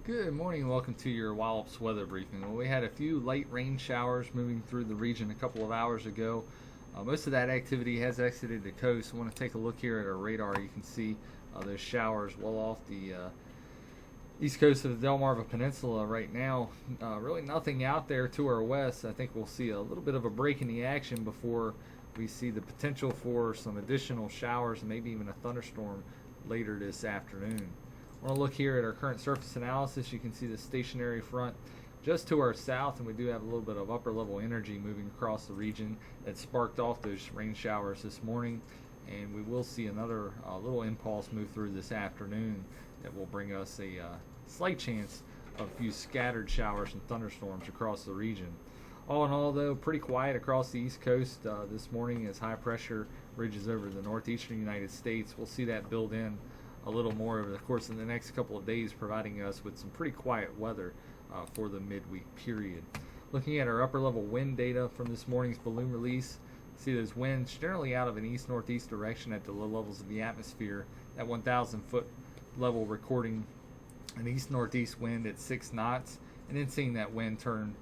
Good morning and welcome to your Wallops weather briefing. Well, we had a few light rain showers moving through the region a couple of hours ago. Most of that activity has exited the coast. I want to take a look here at our radar. You can see those showers well off the east coast of the Delmarva Peninsula right now. Really nothing out there to our west. I think we'll see a little bit of a break in the action before we see the potential for some additional showers and maybe even a thunderstorm later this afternoon. I want to look here at our current surface analysis. You can see the stationary front just to our south, and we do have a little bit of upper level energy moving across the region that sparked off those rain showers this morning, and we will see another little impulse move through this afternoon that will bring us a slight chance of a few scattered showers and thunderstorms across the region. All in all, though, pretty quiet across the East Coast this morning as high pressure ridges over the northeastern United States. We'll see that build in a little more over the course of the next couple of days, providing us with some pretty quiet weather for the midweek period. Looking at our upper level wind data from this morning's balloon release, see those winds generally out of an east-northeast direction at the low levels of the atmosphere. At 1,000 foot level, recording an east-northeast wind at 6 knots, and then seeing that wind turn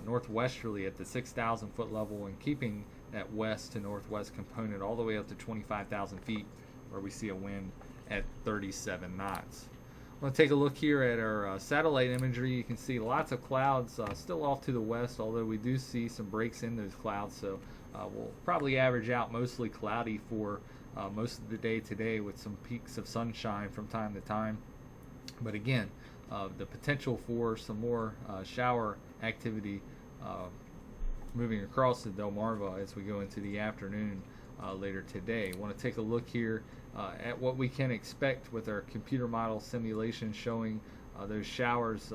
northwesterly at the 6,000 foot level and keeping that west to northwest component all the way up to 25,000 feet, where we see a wind at 37 knots. I'm going to take a look here at our satellite imagery. You can see lots of clouds still off to the west, although we do see some breaks in those clouds, so we'll probably average out mostly cloudy for most of the day today with some peaks of sunshine from time to time. But again, the potential for some more shower activity moving across the Delmarva as we go into the afternoon later today. I want to take a look here at what we can expect with our computer model simulation showing those showers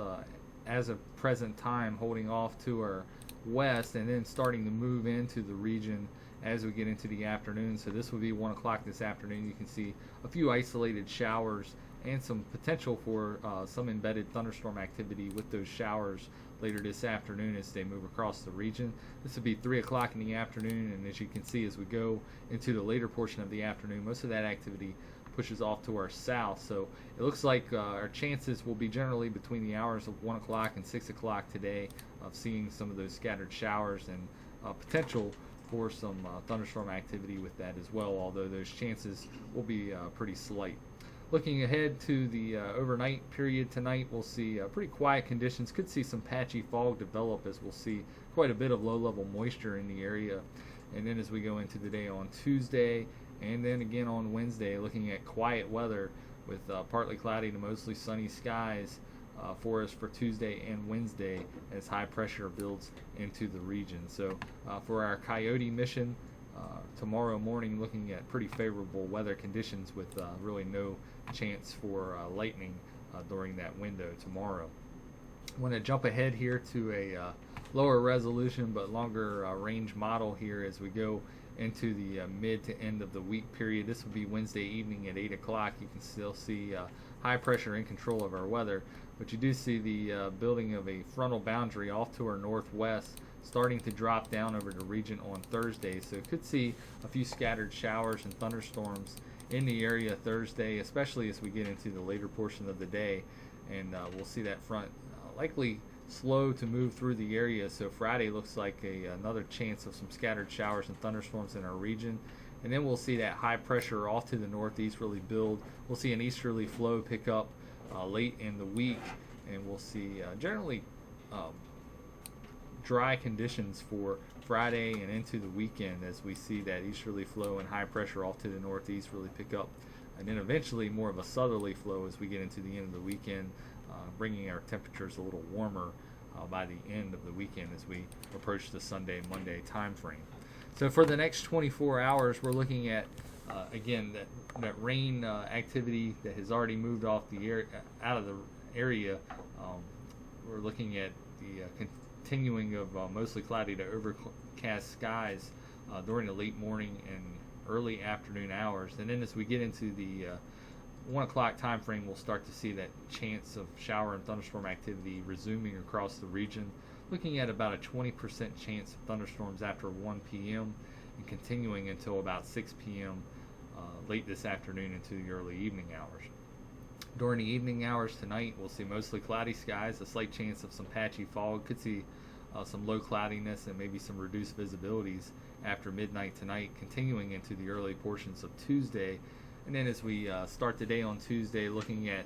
as of present time holding off to our west and then starting to move into the region as we get into the afternoon. So this will be 1 o'clock this afternoon. You can see a few isolated showers and some potential for some embedded thunderstorm activity with those showers later this afternoon as they move across the region. This will be 3 o'clock in the afternoon, and as you can see as we go into the later portion of the afternoon, most of that activity pushes off to our south. So it looks like our chances will be generally between the hours of 1 o'clock and 6 o'clock today of seeing some of those scattered showers and potential for some thunderstorm activity with that as well, although those chances will be pretty slight. Looking ahead to the overnight period tonight, we'll see pretty quiet conditions. Could see some patchy fog develop as we'll see quite a bit of low-level moisture in the area. And then as we go into the day on Tuesday and then again on Wednesday, looking at quiet weather with partly cloudy to mostly sunny skies for us for Tuesday and Wednesday as high pressure builds into the region. So for our Coyote mission, tomorrow morning, looking at pretty favorable weather conditions with really no chance for lightning during that window tomorrow. I want to jump ahead here to a lower resolution but longer range model here as we go into the mid to end of the week period. This will be Wednesday evening at 8 o'clock. You can still see high pressure in control of our weather, but you do see the building of a frontal boundary off to our northwest starting to drop down over the region on Thursday. So could see a few scattered showers and thunderstorms in the area Thursday, especially as we get into the later portion of the day. And we'll see that front likely slow to move through the area. So Friday looks like another chance of some scattered showers and thunderstorms in our region. And then we'll see that high pressure off to the northeast really build. We'll see an easterly flow pick up late in the week, and we'll see generally dry conditions for Friday and into the weekend as we see that easterly flow and high pressure off to the northeast really pick up, and then eventually more of a southerly flow as we get into the end of the weekend, bringing our temperatures a little warmer by the end of the weekend as we approach the Sunday Monday time frame. So for the next 24 hours, we're looking at again that rain activity that has already moved off the out of the area. We're looking at the continuing of mostly cloudy to overcast skies during the late morning and early afternoon hours. And then as we get into the 1 o'clock time frame, we'll start to see that chance of shower and thunderstorm activity resuming across the region, looking at about a 20% chance of thunderstorms after 1 p.m. and continuing until about 6 p.m. Late this afternoon into the early evening hours. During the evening hours tonight, we'll see mostly cloudy skies, a slight chance of some patchy fog. Could see some low cloudiness and maybe some reduced visibilities after midnight tonight, continuing into the early portions of Tuesday. And then as we start the day on Tuesday, looking at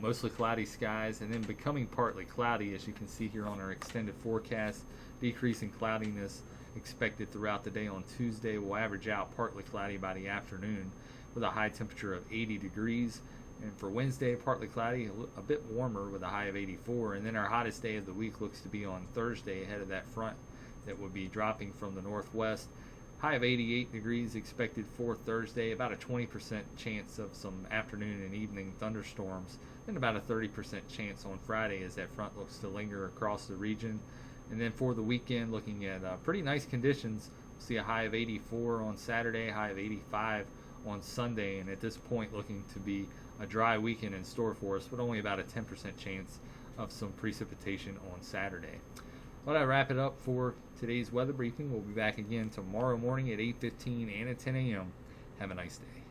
mostly cloudy skies and then becoming partly cloudy, as you can see here on our extended forecast. Decreasing cloudiness expected throughout the day on Tuesday. Will average out partly cloudy by the afternoon with a high temperature of 80 degrees. And for Wednesday, partly cloudy, a bit warmer with a high of 84. And then our hottest day of the week looks to be on Thursday, ahead of that front that would be dropping from the northwest. High of 88 degrees expected for Thursday, about a 20% chance of some afternoon and evening thunderstorms, and about a 30% chance on Friday as that front looks to linger across the region. And then for the weekend, looking at pretty nice conditions. We'll see a high of 84 on Saturday, high of 85 on Sunday, and at this point looking to be a dry weekend in store for us, but only about a 10% chance of some precipitation on Saturday. Well, that wrap it up for today's weather briefing. We'll be back again tomorrow morning at 8:15 and at 10 a.m. Have a nice day.